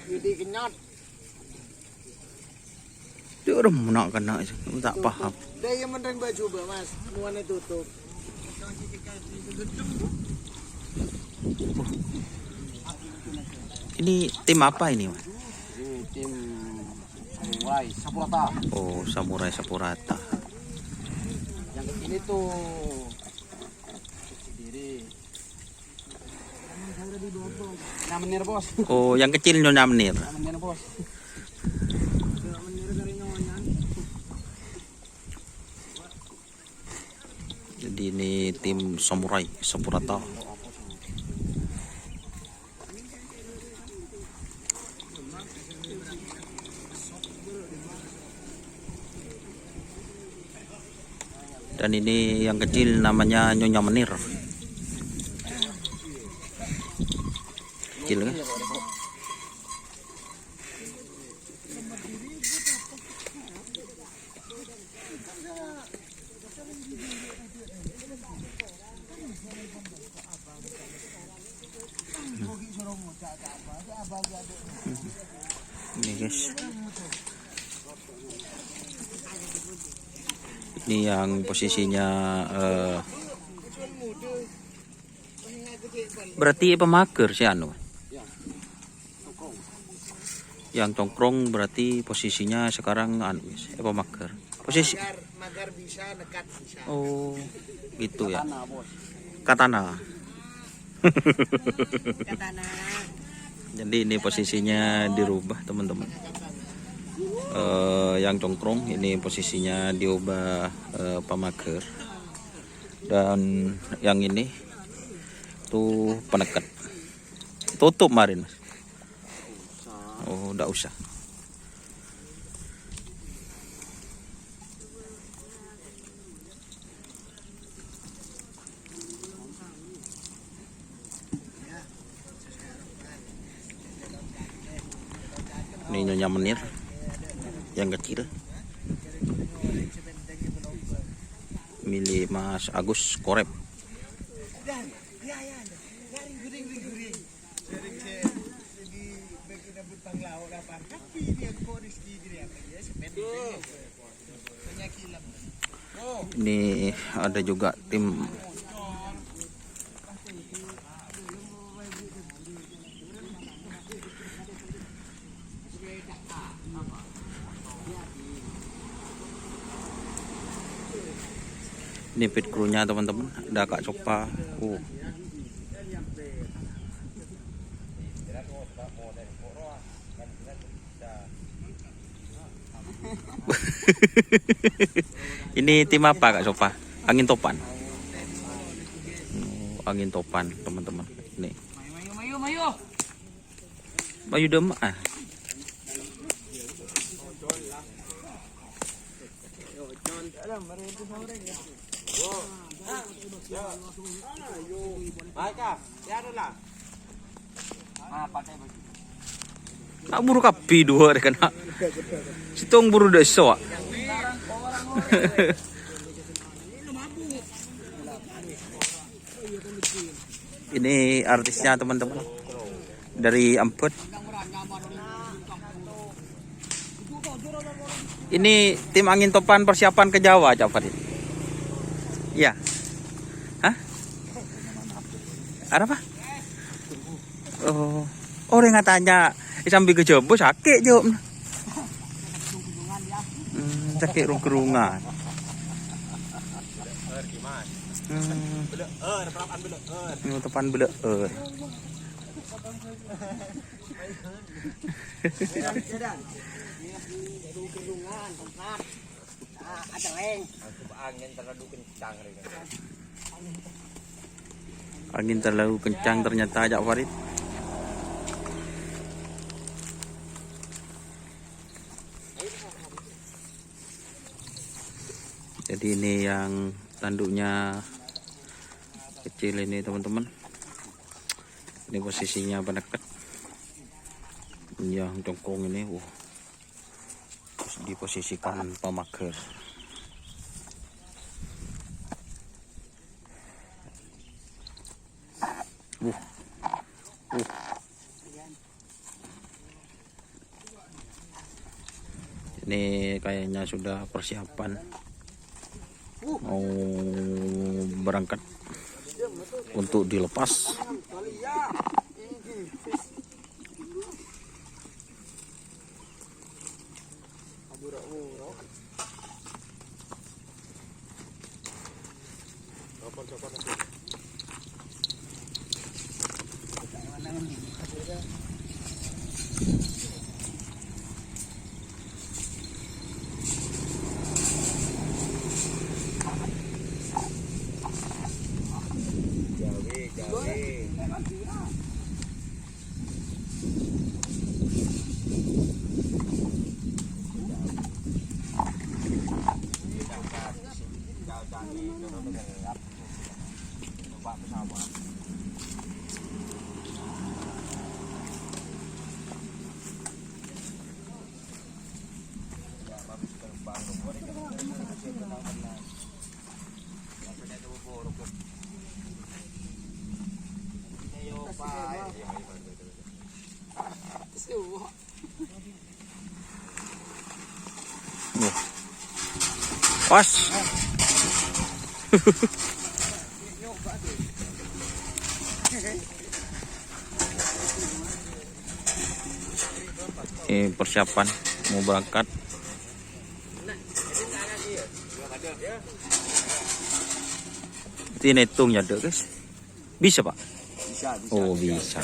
Jadi kenyot. Dia udah nak kena, tak paham. Dia yang mendeng baju mas, nuannya tutup. Ini tim apa ini, Mas? Ini tim Samurai Sapurata. Oh, Samurai Sapurata. Yang ini tuh sendiri. Namenir bos. Oh, yang kecil Nyonya Menir. Namenir bos. Jadi ini tim Samurai Sapurata. Dan ini yang kecil namanya Nyonya Menir. Kecil kan? Ini guys. Ini yang posisinya berarti pemager sih anu. Yang tongkrong berarti posisinya sekarang anu pemager. Posisi Magar bisa, dekat bisa. oh, gitu ya. Katana, bos. Katana. Katana. Jadi ini posisinya dirubah teman-teman. Yang congkrong ini posisinya diubah pemager, dan yang ini tuh penekat. Tutup kemarin, Mas. Oh, enggak usah. Ini Nyonya Menir yang kecil milik Mas Agus Korep. Ini ada juga tim ini pit krunya teman-teman, ada Kak Copa. Ini tim apa Kak Copa? Angin Topan. Oh, Angin Topan teman-teman. Nih. Mayu Demak. Nak buru kapi dua deh kena. Situng buru deso. Ini artisnya teman-teman dari Amput. Ini tim Angin Topan persiapan ke Jawa, Cak Farid. Iya. Hah? Ada apa? Oh, orang nggak tanya. Sambil ke Jawa sakit jawab. Sakit rung-kerungan. Topan beleur. Angin terlalu kencang ternyata Cak Farid. Jadi ini yang tanduknya kecil ini teman-teman. Ini posisinya penekat. Yang congkrong ini, terus diposisikan pemager. Uh. Ini kayaknya sudah persiapan mau berangkat untuk dilepas. Was. Ini persiapan mau berangkat. Ini hitungnya deh guys. Bisa pak? Bisa. Oh bisa.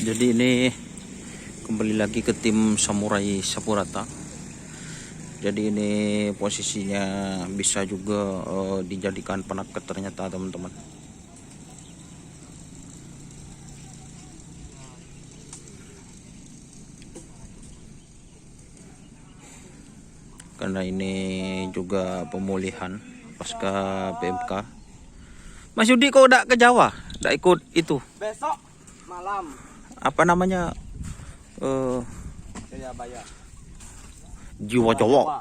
Jadi ini kembali lagi ke tim Samurai Sapurata. Jadi ini posisinya bisa juga dijadikan penaket ternyata teman-teman. Karena ini juga pemulihan pasca PMK. Mas Yudi kok udah ke Jawa? Udah ikut itu? Besok malam. Apa namanya? Jayabaya. Jiwa Jawa.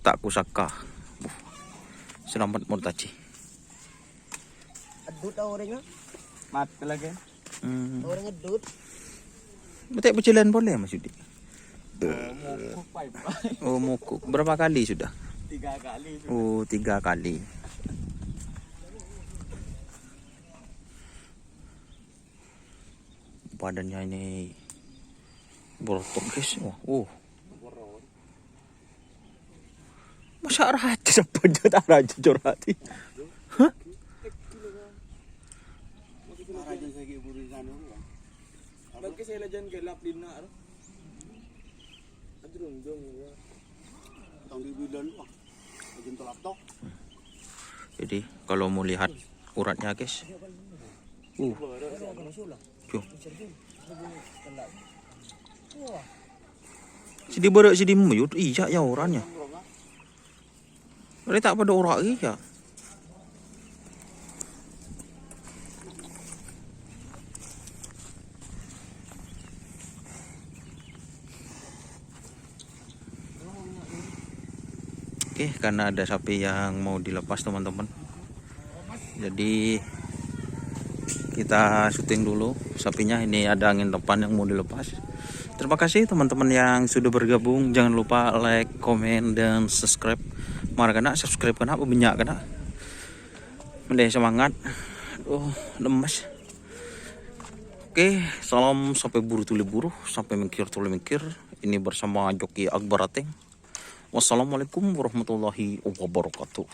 Tak kusaka. Selamat Murtaji. Adut orangnya. Mati lagi. Orang adut. Betul berjalan boleh Mas Yudi? Mukuk pai. Oh mukuk. Berapa kali sudah? 3 kali. Oh 3 kali. Badannya ini borotok guys. Masa raja sampai jatah raja curhati. Hah? Raja saya burisan dulu. Bagi saya lejan gelap dina. Adrung dong ya. Tong di bidan wah. Lejan laptop. Jadi kalau mau lihat uratnya guys. Tuh. Sidi berak sidi muyut iya ya orangnya. Mereka tak pada orang iya. Oke, karena ada sapi yang mau dilepas teman-teman. Jadi kita syuting dulu sapinya. Ini ada angin depan yang mau dilepas. Terima kasih teman-teman yang sudah bergabung. Jangan lupa like, komen, dan subscribe. Mari kena subscribe kena banyak kena. Mending semangat. Lemas. Oke, salam sampai buru tuli buru, sampai mikir tuli mikir. Ini bersama Joki Akbar Ateng. Wassalamualaikum warahmatullahi wabarakatuh.